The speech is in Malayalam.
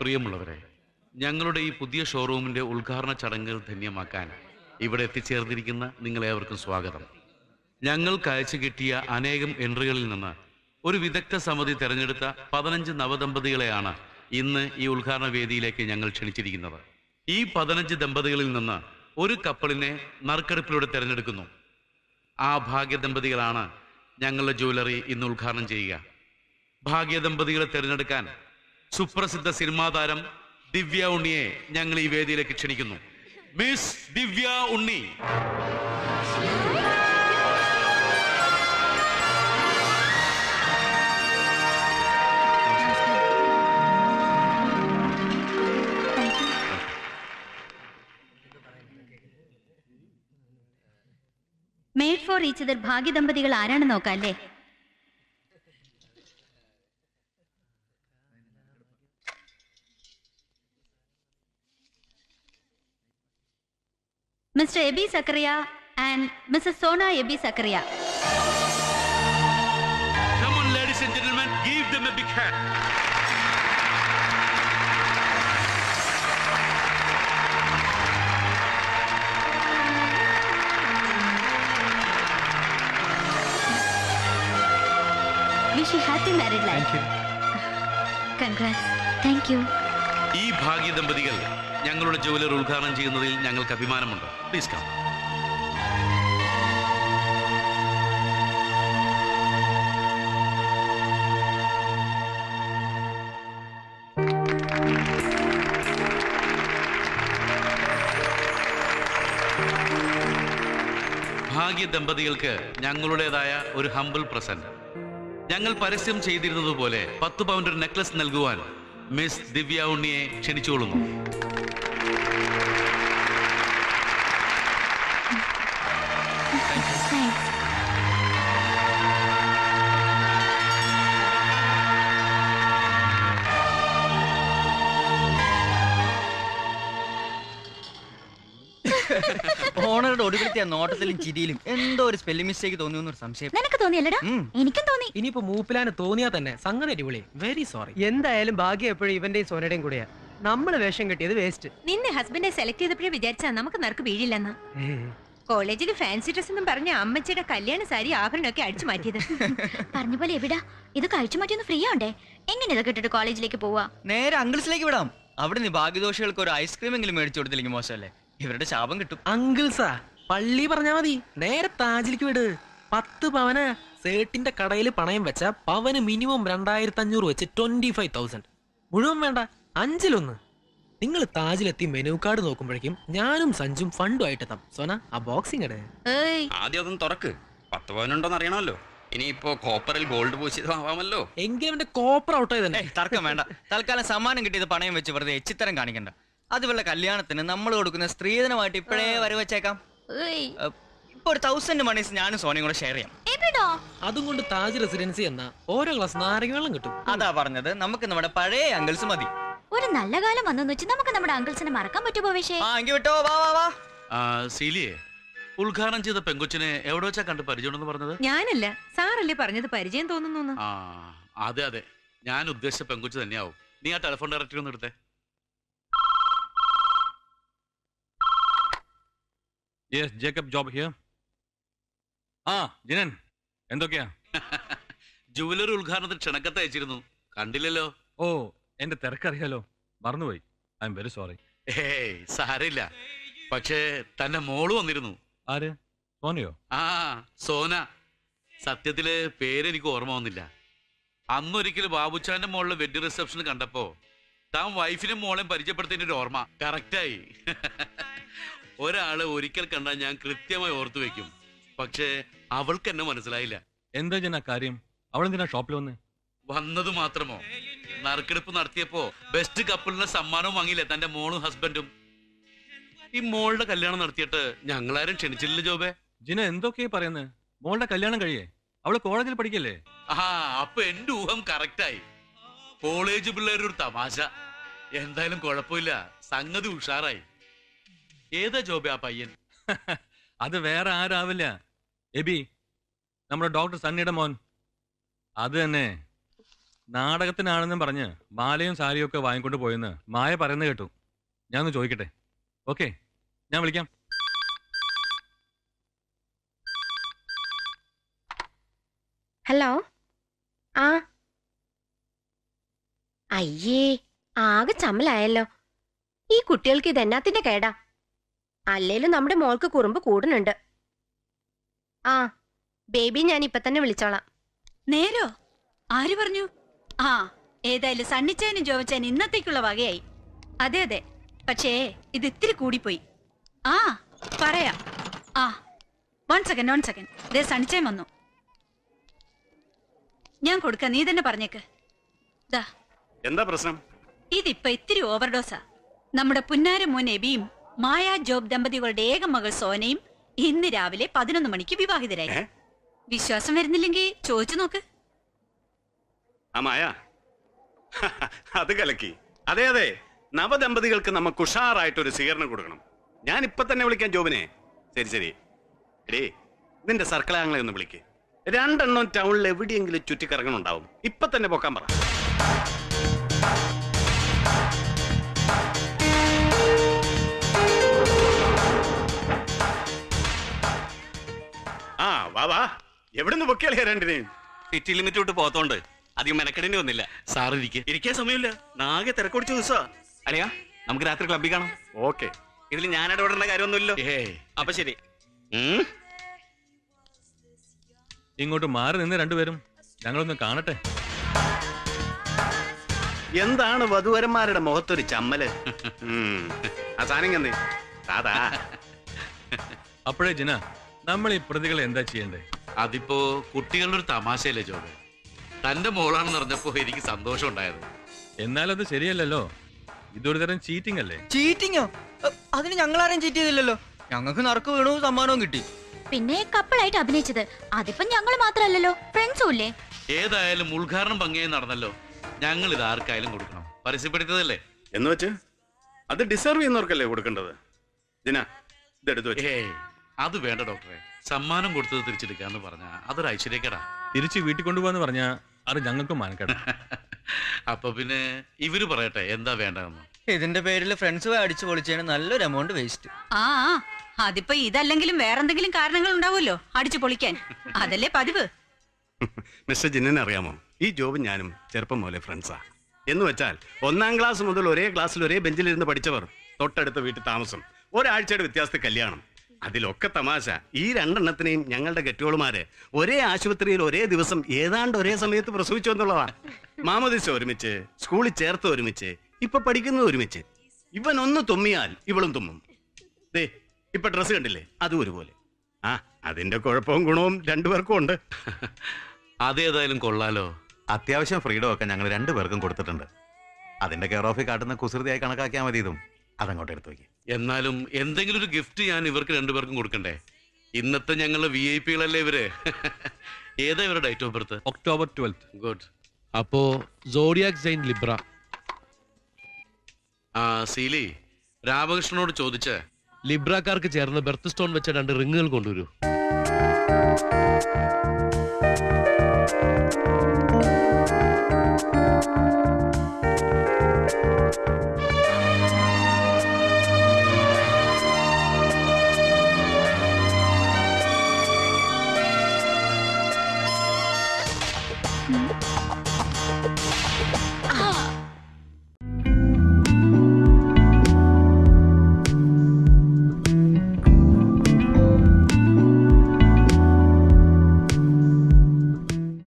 പ്രിയമുള്ളവരെ, ഞങ്ങളുടെ ഈ പുതിയ ഷോറൂമിന്റെ ഉദ്ഘാടന ചടങ്ങുകൾ ധന്യമാക്കാൻ ഇവിടെ എത്തിച്ചേർന്നിരിക്കുന്ന നിങ്ങളേവർക്കും സ്വാഗതം. ഞങ്ങൾക്ക് അയച്ചു കിട്ടിയ അനേകം എൻട്രികളിൽ നിന്ന് ഒരു വിദഗ്ധ സമിതി തെരഞ്ഞെടുത്ത 15 നവദമ്പതികളെയാണ് ഇന്ന് ഈ ഉദ്ഘാടന വേദിയിലേക്ക് ഞങ്ങൾ ക്ഷണിച്ചിരിക്കുന്നത്. ഈ 15 ദമ്പതികളിൽ നിന്ന് ഒരു കപ്പിളിനെ നറുക്കെടുപ്പിലൂടെ തെരഞ്ഞെടുക്കുന്നു. ആ ഭാഗ്യദമ്പതികളാണ് ഞങ്ങളുടെ ജ്വല്ലറി ഇന്ന് ഉദ്ഘാടനം ചെയ്യുക. ഭാഗ്യദമ്പതികളെ തിരഞ്ഞെടുക്കാൻ സുപ്രസിദ്ധ സിനിമാ താരം ദിവ്യ ഉണ്ണിയെ ഞങ്ങൾ ഈ വേദിയിലേക്ക് ക്ഷണിക്കുന്നു. Miss Divya Unni. Made for each other ഭാഗ്യദമ്പതികൾ ആരാണെന്ന് നോക്കാം അല്ലേ? Mr. Ebi Zakaria and Mrs. Sona Ebi Zakaria. Come on, ladies and gentlemen, give them a big hand. Wish you happy married life. Thank you. Congrats. Thank you. ഈ ഭാഗ്യദമ്പതികൾ ഞങ്ങളുടെ ജ്വല്ലറി ഉദ്ഘാടനം ചെയ്യുന്നതിൽ ഞങ്ങൾക്ക് അഭിമാനമുണ്ട്. Please come. ഭാഗ്യദമ്പതികൾക്ക് ഞങ്ങളുടേതായ ഒരു ഹംബിൾ പ്രസന്റ്. ഞങ്ങൾ പരസ്യം ചെയ്തിരുന്നതുപോലെ 10 പൗണ്ട് നെക്ലസ് നൽകുവാൻ മിസ് ദിവ്യ ഉണ്ണിയെ ക്ഷണിച്ചുകൊള്ളുന്നു. ഓണറുടെ ഒടുവിലത്തെ നോട്ടത്തിലും ചിരിയിലും എന്തോ ഒരു സ്പെല്ലിംഗ് മിസ്റ്റേക്ക് തോന്നിയൊരു സംശയം. നിനക്ക് തോന്നിയല്ലടാ? എനിക്കും തോന്നി. ഇനിയിപ്പോ മൂപ്പിലാന് തോന്നിയാ തന്നെ സംഗതി അടിപൊളി. Very sorry. എന്തായാലും ഭാഗ്യം എപ്പോഴും ഇവന്റെയും സോനയുടെയും കൂടെയാ. നമ്മള് വേഷം കെട്ടിയത് വേസ്റ്റ്. നിന്നെ ഹസ്ബൻഡെ സെലക്ട് ചെയ്തപ്പോഴേ വിചാരിച്ചാ നമുക്ക് നറുക്ക് വീഴില്ലെന്ന്. കോളേജിൽ ഫാൻസി ഡ്രസ് എന്നും പറഞ്ഞ അമ്മച്ചിയുടെ കല്യാണ സാരി ആഭരണമൊക്കെ അടിച്ചു മാറ്റിയത്. പറഞ്ഞ പോലെ എവിടാ ഇത് കഴിച്ചു മാറ്റിയൊന്ന് ഫ്രീ ആണ്ടേ? എങ്ങനെ ഇതൊക്കെ ഇട്ടിട്ട് കോളേജിലേക്ക് പോവാ? നേരെ അങ്കിൾസിലേക്ക് വിടാം. അവിടെ നിന്ന് ഭാഗ്യദോഷികൾക്ക് ഒരു ഐസ്ക്രീം എങ്കിലും മേടിച്ചു കൊടുത്തില്ലെങ്കിൽ മോശമല്ലേ? ഇവരുടെ ശാപം കിട്ടും. അങ്കിൾസാ പള്ളി പറഞ്ഞാ മതി. നേരെ താജിലേക്ക് വിട്. 10 പവന് സേട്ടിന്റെ കടയിൽ പണയം വെച്ച പവന് മിനിമം 2500 വെച്ച് 25,000. മുഴുവൻ വേണ്ട, 5-1. നിങ്ങൾ താജിലെത്തി മെനു കാർഡ് നോക്കുമ്പോഴേക്കും ഞാനും സഞ്ജും ഫണ്ടും ആയിട്ടെത്താം. സോന, ആ ബോക്സിംഗ് ഇട്. ആദ്യം അതൊന്ന് തുറക്ക്. 10 പവനുണ്ടോന്ന് അറിയണമല്ലോ. ഇനിയിപ്പോ കോപ്പറിൽ ഗോൾഡ് പൂശിയതാവാമല്ലോ. എങ്കിലും എന്റെ കോപ്പർ ഔട്ട് ആയി തന്നെ. തർക്കം വേണ്ട. തൽക്കാലം സമ്മാനം കിട്ടിയത് പണയം വെച്ച് വെറുതെ എച്ചിത്തരം കാണിക്കണ്ട. അതുപോലെ കല്യാണത്തിന് നമ്മൾ കൊടുക്കുന്ന സ്ത്രീധനമായിട്ട് ഇപ്പോഴേ വരവച്ചേക്കാം. ഇപ്പൊ ഒരു 1000 മണീസ് ഞാനും സോനയും കൂടെ ഷെയർ ചെയ്യാം. അതും കൊണ്ട് താജ് റെസിഡൻസി എന്ന ഓരോ ഗ്ലാസ് നാരങ്ങ വെള്ളം കിട്ടും. അതാ പറഞ്ഞത്, നമുക്ക് നമ്മുടെ പഴയ അങ്കിൾസ് മതി. ഒരു നല്ല കാലം വന്നു വെച്ച് നമുക്ക് നമ്മുടെ അങ്കിൾസിനെ മറക്കാൻ പറ്റുമോ? പക്ഷേ വിട്ടോ. വാ വാ വാ. സീലിയെ, ഉദ്ഘാടനം ചെയ്ത പെങ്കൊച്ചിനെ എവിടെ വെച്ചാ കണ്ട് പരിചയമുണ്ടെന്ന് പറഞ്ഞത്? ഞാനല്ല, സാറല്ലേ പറഞ്ഞത് പരിചയം തോന്നുന്നു. അതെ അതെ, ഞാൻ ഉദ്ദേശിച്ച പെങ്കൊച്ച് തന്നെയാവും. നീ ആ ടെലിഫോൺ ഡയറക്ടറി ഒന്ന് എടുത്തേ. Yes, Jacob job here. Jinan, എന്തൊക്കെയാ? ജുവലറി ഉദ്ഘാടനത്തിന് ക്ഷണക്കത്ത് അയച്ചിരുന്നു, കണ്ടില്ലല്ലോ. ഓ, എന്റെ തിരക്കറിയാലോ, മറന്നുപോയി. I am very sorry. ഏയ് സാരമില്ല. പക്ഷേ തന്റെ മോള് വന്നിരുന്നു. ആര്? സോനയോ? സോന. സത്യത്തില് പേരെനിക്ക് ഓർമ്മ വന്നില്ല. അന്നൊരിക്കൽ ബാബുച്ചാന്റെ മോളിലെ വെഡിങ് റിസപ്ഷൻ കണ്ടപ്പോ താൻ വൈഫിനും മോളെയും പരിചയപ്പെടുത്തിൻ്റെ ഒരു ഓർമ്മ കറക്റ്റായി. ഒരാള് ഒരിക്കൽ കണ്ടാൽ ഞാൻ കൃത്യമായി ഓർത്തു വെക്കും. പക്ഷേ അവൾക്ക് എന്നെ മനസ്സിലായില്ല. എന്താ ജന കാര്യം? അവളെന്തിനാ ഷോപ്പിൽ വന്നത് മാത്രമോ? നറുക്കെടുപ്പ് നടത്തിയപ്പോ ബെസ്റ്റ് കപ്പിളിന് സമ്മാനവും വാങ്ങിയില്ലേ തന്റെ മോളും ഹസ്ബൻഡും. ഈ മോളുടെ കല്യാണം നടത്തിയിട്ട് ഞങ്ങളാരും ക്ഷണിച്ചില്ലല്ലോ ജോബേ. ജിന എന്തൊക്കെയാ പറയുന്നത്? മോളുടെ കല്യാണം കഴിയേ? അവള് കോളേജിൽ പഠിക്കല്ലേ? അപ്പൊ എന്റെ ഊഹം കറക്റ്റായി. കോളേജ് പിള്ളേരൊരു തമാശ. എന്തായാലും കുഴപ്പമില്ല, സംഗതി ഉഷാറായി. ഏതാ ജോബേ ആ പയ്യൻ? അത് വേറെ ആരാവില്ല, എബി, നമ്മുടെ ഡോക്ടർ സണ്ണിയുടെ മോൻ. അത് തന്നെ. നാടകത്തിനാണെന്നും പറഞ്ഞ് മാലയും സാരിയും ഒക്കെ വാങ്ങിക്കൊണ്ട് പോയെന്ന് മായ പറയുന്നത് കേട്ടു. ഞാൻ ഒന്ന് ചോദിക്കട്ടെ? ഓക്കെ, ഞാൻ വിളിക്കാം. ഹലോ. ആ അയ്യേ, ആകെ ചമ്മലായല്ലോ. ഈ കുട്ടികൾക്ക് ഇതെന്നാത്തിന്റെ കേടാ? അല്ലേലും നമ്മുടെ മോൾക്ക് കുറുമ്പ് കൂടുന്നുണ്ട്. ആ ബേബി, ഞാൻ ഇപ്പൊ തന്നെ വിളിച്ചോളാം. നേരോ? ആര് പറഞ്ഞു? ആ, ഏതായാലും സണ്ണിച്ചേനും ജോവച്ചേനും ഇന്നത്തേക്കുള്ള വകയായി. അതെ അതെ, പക്ഷേ ഇത് ഇത്തിരി കൂടിപ്പോയി. ആ പറയാം. ആ, 1 സെക്കൻഡ്. ദേ സണ്ണിച്ചേൻ വന്നു. ഞാൻ കൊടുക്ക, നീ തന്നെ പറഞ്ഞേക്ക്. ദാ. എന്താ പ്രശ്നം? ഇതിപ്പോ ഇത്തിരി ഓവർഡോസാ. നമ്മുടെ പുന്നാര മോൻ എബിയും മായ ജോബ് ദമ്പതികളുടെ ഏക മകൾ സോനയും ഇന്ന് രാവിലെ 11 മണിക്ക് വിവാഹിതരായി. വിശ്വാസം വരുന്നില്ലെങ്കിൽ ചോദിച്ചു നോക്ക്. മായ, അത് കലക്കി. അതെ അതെ, നവദമ്പതികൾക്ക് നമുക്ക് ഉഷാറായിട്ടൊരു സ്വീകരണം കൊടുക്കണം. ഞാൻ ഇപ്പൊ തന്നെ വിളിക്കാം ജോബിനെ. ശരി. എടേ, നിന്റെ സർക്കിളാങ്ങളെ ഒന്ന് വിളിക്ക്. 2 എണ്ണം ടൗണിൽ എവിടെയെങ്കിലും ചുറ്റിക്കറങ്ങണുണ്ടാവും. ഇപ്പൊ തന്നെ പോക്കാൻ പറ. ആ വാ, എവിടുന്ന് പൊക്കിയാളിയാ രണ്ടിനെയും? സിറ്റി ലിമിറ്റ് വിട്ട് പോത്തോണ്ട് അധികം മെനക്കെടേണ്ടി വന്നില്ല. സാർ ഇരിക്കാൻ സമയമില്ല, നാകെ തിരക്കൊടിച്ച ദിവസാ. അല്ലയാ, നമുക്ക് രാത്രി ക്ലബ്ബിൽ കാണാം. ഓക്കെ. ഇതിൽ ഞാൻ ഇടപെടേണ്ട കാര്യമൊന്നുമില്ലല്ലോ. അപ്പൊ ശരി. ഇങ്ങോട്ട് മാറി നിന്ന് രണ്ടുപേരും ഞങ്ങളൊന്ന് കാണട്ടെ. എന്താണ് വധുവരന്മാരുടെ മുഖത്തൊരു ചമ്മല്? ആ സാധനം കന്നേ സാധാ. അപ്പോഴേ ജിന, നമ്മൾ ഈ പ്രതികളെ എന്താ ചെയ്യണ്ടേ? അതിപ്പോ കുട്ടികളുടെ ഒരു തമാശയല്ലേ ജോബ്. തന്റെ മോളാണെന്ന് അറിഞ്ഞപ്പോ എനിക്ക് സന്തോഷം ഉണ്ടായത്. എന്നാലത് ശരിയല്ലല്ലോ, ഇതൊരു തരം ചീറ്റിംഗ് അല്ലേ? ചീറ്റിങ്ങോ? അതിന് ഞങ്ങളാരും ചീറ്റ് ചെയ്തില്ലല്ലോ. ഞങ്ങൾക്ക് നറുക്ക് വീണു, സമ്മാനവും കിട്ടി. പിന്നെ കപ്പിളായിട്ട് അഭിനയിച്ചത് അതിപ്പം ഞങ്ങൾ മാത്രല്ലല്ലോ, ഫ്രണ്ട്സും ഇല്ലേ? ഏതായാലും ഉദ്ഘാടനം ഭംഗിയായി നടന്നല്ലോ. ഞങ്ങൾ ഇത് ആർക്കായാലും കൊടുക്കണം, പരസ്യപ്പെടുത്തതല്ലേ. എന്ന് വെച്ച് അത് ഡിസർവ് ചെയ്യുന്നവർക്കല്ലേ കൊടുക്കേണ്ടത്. ജിന, ഇതെടുത്തു വെച്ച്. അത് വേണ്ട ഡോക്ടറെ. സമ്മാനം കൊടുത്തത് തിരിച്ചെടുക്കാന്ന് പറഞ്ഞ അതൊരു ഐശ്വര്യക്കേടാ. തിരിച്ച് വീട്ടിൽ കൊണ്ടുപോകാന്ന് പറഞ്ഞാ അത് ഞങ്ങൾക്കും മാനക്കേടാ. അപ്പൊ പിന്നെ ഇവര് പറയട്ടെ എന്താ വേണ്ടതെന്ന്. ഇതിന്റെ പേരിൽ ഫ്രണ്ട്സ് അടിച്ചു പൊളിച്ചാണ് നല്ലൊരു എമൗണ്ട് വേസ്റ്റ്. ആ, അതിപ്പോ ഇതല്ലെങ്കിലും വേറെന്തെങ്കിലും കാരണങ്ങൾ ഉണ്ടാവുമല്ലോ അടിച്ചു പൊളിക്കാൻ. അതല്ലേ പതിവ്. മിസ്റ്റർ ജിന്നനെ അറിയാമോ? ഈ ജോബും ഞാനും ചെറുപ്പം പോലെ ഫ്രണ്ട്സാ. എന്ന് വെച്ചാൽ 1ാം ക്ലാസ് മുതൽ ഒരേ ക്ലാസ്സിൽ ഒരേ ബെഞ്ചിലിരുന്ന് പഠിച്ചവർ, തൊട്ടടുത്ത വീട്ടിൽ താമസം, ഒരാഴ്ചയുടെ വ്യത്യാസത്തിൽ കല്യാണം. അതിലൊക്കെ തമാശ, ഈ 2 എണ്ണത്തിനെയും ഞങ്ങളുടെ കെട്ടിയോളുമാര് ഒരേ ആശുപത്രിയിൽ ഒരേ ദിവസം ഏതാണ്ട് ഒരേ സമയത്ത് പ്രസവിച്ചു എന്നുള്ളതാ. മാമോദിസ ഒരുമിച്ച്, സ്കൂളിൽ ചേർത്ത് ഒരുമിച്ച്, ഇപ്പൊ പഠിക്കുന്നത് ഒരുമിച്ച്. ഇവൻ ഒന്ന് തുമ്മിയാൽ ഇവളും തുമ്മും. ദേ ഇപ്പൊ ഡ്രസ്സ് കണ്ടില്ലേ, അതും ഒരുപോലെ. ആ, അതിന്റെ കുഴപ്പവും ഗുണവും 2 പേർക്കും ഉണ്ട്. അതേതായാലും കൊള്ളാലോ. അത്യാവശ്യം ഫ്രീഡം ഒക്കെ ഞങ്ങൾ 2 പേർക്കും കൊടുത്തിട്ടുണ്ട്. അതിന്റെ കെയർ ഓഫിൽ കാട്ടുന്ന കുസൃതിയായി കണക്കാക്കിയാൽ മതി. ഇതും അതങ്ങോട്ട് എടുത്തു വയ്ക്കും. എന്നാലും എന്തെങ്കിലും ഒരു ഗിഫ്റ്റ് ഞാൻ ഇവർക്ക് 2 പേർക്കും കൊടുക്കണ്ടേ? ഇന്നത്തെ ഞങ്ങളുടെ VIP-കളല്ലേ ഇവര്. ഏതാ ഇവരുടെ date of birth? October 12th. Good. അപ്പോ സോഡിയാക് സൈൻ ലിബ്ര. ആ സീലി, രാമകൃഷ്ണനോട് ചോദിച്ച് ലിബ്രക്കാർക്ക് ചേർന്ന് ബെർത്ത് സ്റ്റോൺ വെച്ച 2 റിങ്ങുകൾ കൊണ്ടുവരൂ.